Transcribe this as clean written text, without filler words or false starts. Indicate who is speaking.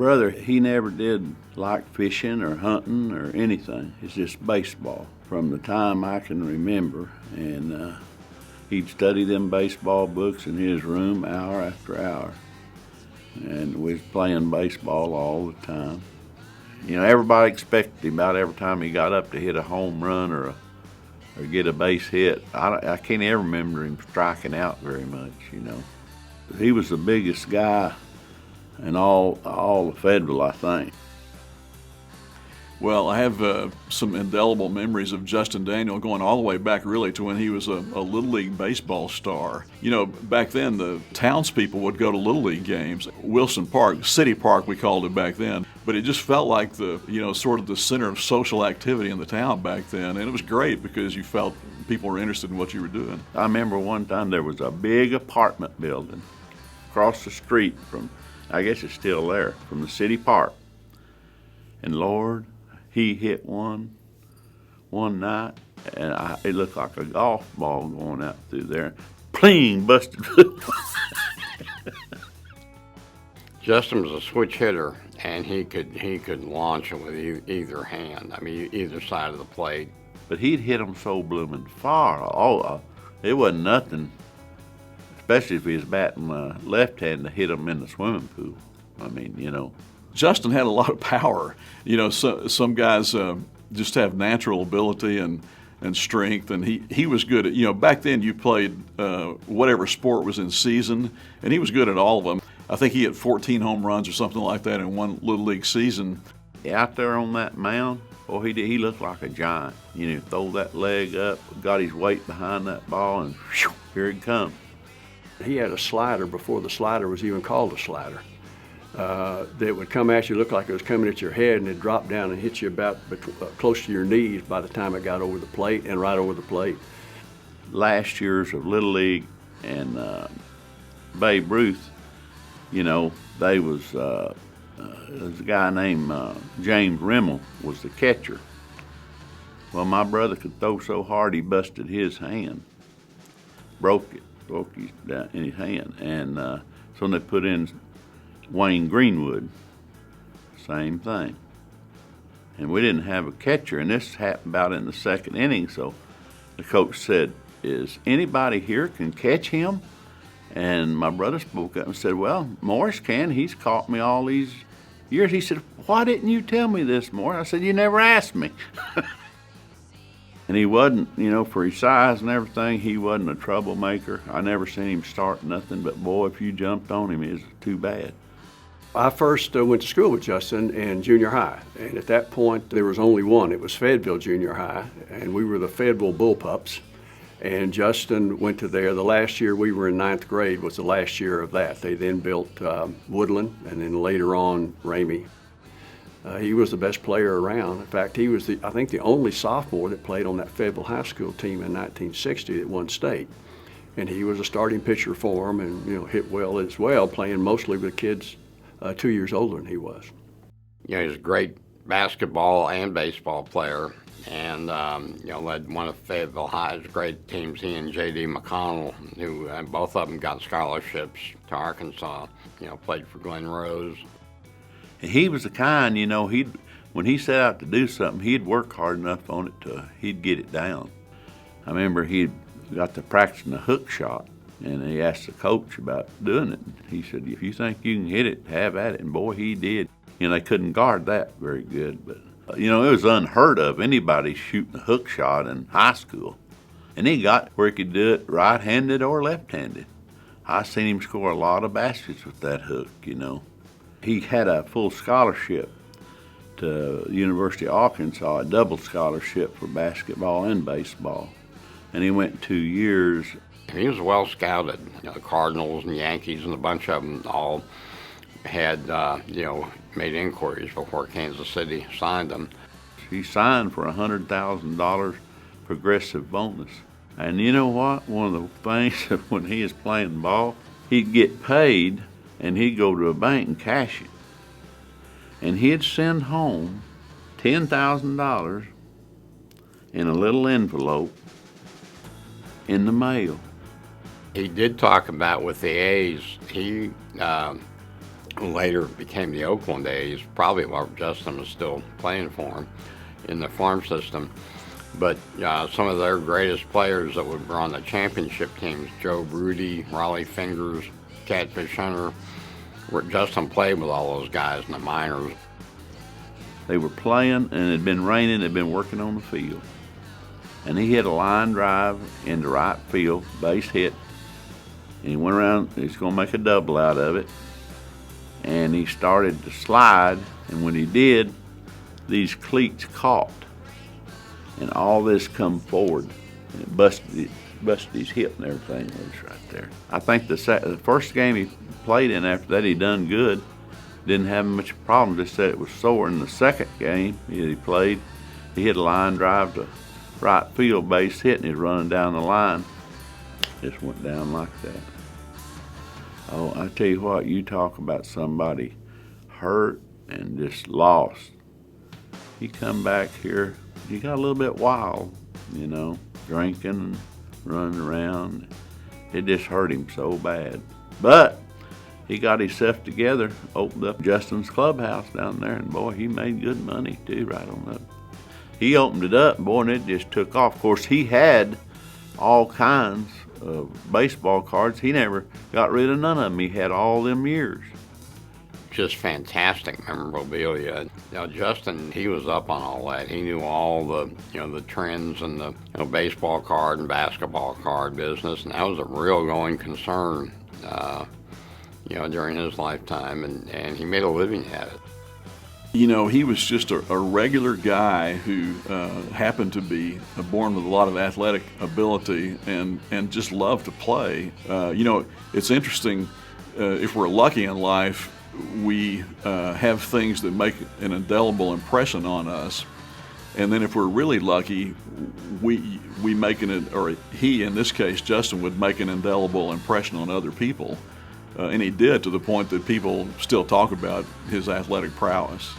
Speaker 1: brother, he never did like fishing or hunting or anything. It's just baseball from the time I can remember. And he'd study them baseball books in his room hour after hour. And we was playing baseball all the time. You know, everybody expected him about every time he got up to hit a home run or get a base hit. I can't ever remember him striking out very much, you know. He was the biggest guy in all of Fayetteville, I think.
Speaker 2: Well, I have some indelible memories of Justin Daniel going all the way back really to when he was a Little League baseball star. You know, back then the townspeople would go to Little League games. Wilson Park, City Park we called it back then, but it just felt like sort of the center of social activity in the town back then, and it was great because you felt people were interested in what you were doing.
Speaker 1: I remember one time there was a big apartment building across the street from, I guess it's still there, from the City Park. And Lord, he hit one night, and it looked like a golf ball going out through there. Pling, busted.
Speaker 3: Justin was a switch hitter, and he could launch it with either hand. I mean, either side of the plate.
Speaker 1: But he'd hit them so blooming far. Oh, it wasn't nothing, especially if he was batting left hand to hit them in the swimming pool. I mean, you know.
Speaker 2: Justin had a lot of power. You know, some guys just have natural ability and strength, and he was good at, you know, back then you played whatever sport was in season, and he was good at all of them. I think he had 14 home runs or something like that in one Little League season.
Speaker 1: Out there on that mound, he looked like a giant. You know, throw that leg up, got his weight behind that ball, and whew, here it comes.
Speaker 4: He had a slider before the slider was even called a slider. That would come at you, look like it was coming at your head, and it'd drop down and hit you about close to your knees by the time it got over the plate and right over the plate.
Speaker 1: Last years of Little League and Babe Ruth, you know, there was a guy named James Rimmel was the catcher. Well, my brother could throw so hard he busted his hand, broke his in his hand, and so they put in Wayne Greenwood, same thing. And we didn't have a catcher, and this happened about in the second inning, so the coach said, "Is anybody here can catch him?" And my brother spoke up and said, "Well, Morris can. He's caught me all these years." He said, "Why didn't you tell me this, Morris?" I said, "You never asked me." And he wasn't, you know, for his size and everything, he wasn't a troublemaker. I never seen him start nothing, but boy, if you jumped on him, it was too bad.
Speaker 4: I first went to school with Justin in junior high, and at that point there was only one. It was Fayetteville Junior High, and we were the Fayetteville Bullpups, and Justin went to there. The last year we were in ninth grade was the last year of that. They then built Woodland, and then later on Ramey. He was the best player around. In fact, he was I think the only sophomore that played on that Fayetteville High School team in 1960 that won state. And he was a starting pitcher for him, and, you know, hit well as well, playing mostly with kids 2 years older than he was.
Speaker 3: You know, he's a great basketball and baseball player, and you know, led one of Fayetteville High's great teams. He and J.D. McConnell, who both of them got scholarships to Arkansas. You know, played for Glen Rose.
Speaker 1: He was the kind, you know, when he set out to do something, he'd work hard enough on it he'd get it down. I remember he'd got to practicing a hook shot, and he asked the coach about doing it. He said, "If you think you can hit it, have at it." And boy, he did. You know, they couldn't guard that very good, but you know, it was unheard of anybody shooting a hook shot in high school. And he got where he could do it right-handed or left-handed. I seen him score a lot of baskets with that hook, you know. He had a full scholarship to the University of Arkansas, a double scholarship for basketball and baseball. And he went 2 years.
Speaker 3: He was well scouted. You know, the Cardinals and Yankees and a bunch of them all had, you know, made inquiries before Kansas City signed him.
Speaker 1: He signed for $100,000 progressive bonus. And you know what? One of the things when he was playing ball, he'd get paid and he'd go to a bank and cash it. And he'd send home $10,000 in a little envelope in the mail.
Speaker 3: He did talk about with the A's, he later became the Oakland A's, probably while Justin was still playing for him in the farm system. But some of their greatest players that were on the championship teams, Joe Brudy, Raleigh Fingers, Catfish Hunter, Justin played with all those guys in the minors.
Speaker 1: They were playing, and it had been raining. They'd been working on the field. And he hit a line drive into right field, base hit. And he went around, he's going to make a double out of it. And he started to slide, and when he did, these cleats caught. And all this come forward, and it busted his hip and everything loose right there. I think the first game he played in after that, he done good. Didn't have much problem, just said it was sore. In the second game he played, he hit a line drive to right field, base hit, and he's running down the line. Just went down like that. Oh, I tell you what, you talk about somebody hurt and just lost. He come back here, he got a little bit wild, you know, drinking and running around. It just hurt him so bad. But he got himself together, opened up Justin's clubhouse down there, and boy, he made good money too right on up. He opened it up, boy, and it just took off. Of course, he had all kinds of baseball cards. He never got rid of none of them. He had all them years.
Speaker 3: Just fantastic memorabilia. Justin, he was up on all that. He knew all the, the trends in the baseball card and basketball card business, and that was a real going concern, during his lifetime, and he made a living at it.
Speaker 2: He was just a regular guy who happened to be born with a lot of athletic ability and just loved to play. It's interesting, if we're lucky in life, we have things that make an indelible impression on us. And then if we're really lucky, we make he, in this case, Justin, would make an indelible impression on other people. And he did, to the point that people still talk about his athletic prowess.